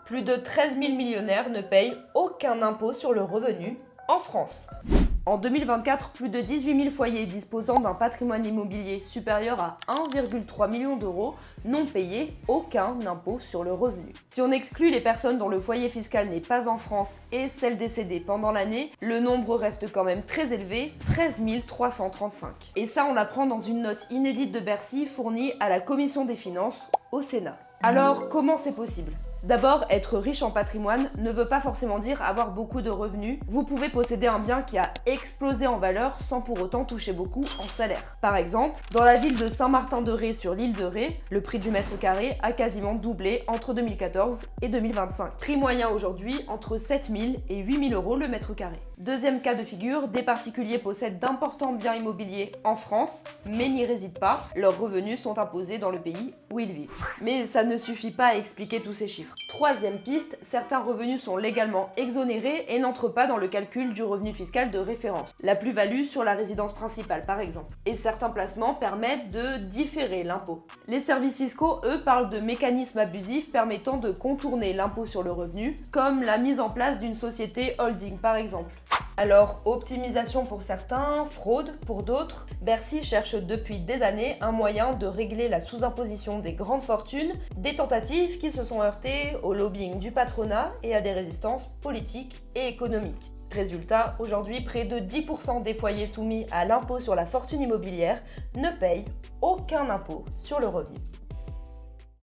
plus de 13 000 millionnaires ne payent aucun impôt sur le revenu en France. En 2024, plus de 18 000 foyers disposant d'un patrimoine immobilier supérieur à 1,3 million d'euros n'ont payé aucun impôt sur le revenu. Si on exclut les personnes dont le foyer fiscal n'est pas en France et celles décédées pendant l'année, le nombre reste quand même très élevé, 13 335. Et ça, on l'apprend dans une note inédite de Bercy fournie à la Commission des finances au Sénat. Alors, comment c'est possible ? D'abord, être riche en patrimoine ne veut pas forcément dire avoir beaucoup de revenus. Vous pouvez posséder un bien qui a explosé en valeur sans pour autant toucher beaucoup en salaire. Par exemple, dans la ville de Saint-Martin-de-Ré sur l'île de Ré, le prix du mètre carré a quasiment doublé entre 2014 et 2025. Prix moyen aujourd'hui entre 7 000 et 8 000 euros le mètre carré. Deuxième cas de figure, des particuliers possèdent d'importants biens immobiliers en France, mais n'y résident pas. Leurs revenus sont imposés dans le pays où ils vivent. Mais ça ne suffit pas à expliquer tous ces chiffres. Troisième piste, certains revenus sont légalement exonérés et n'entrent pas dans le calcul du revenu fiscal de référence. La plus-value sur la résidence principale par exemple. Et certains placements permettent de différer l'impôt. Les services fiscaux, eux, parlent de mécanismes abusifs permettant de contourner l'impôt sur le revenu, comme la mise en place d'une société holding par exemple. Alors, optimisation pour certains, fraude pour d'autres, Bercy cherche depuis des années un moyen de régler la sous-imposition des grandes fortunes, des tentatives qui se sont heurtées au lobbying du patronat et à des résistances politiques et économiques. Résultat, aujourd'hui, près de 10% des foyers soumis à l'impôt sur la fortune immobilière ne payent aucun impôt sur le revenu.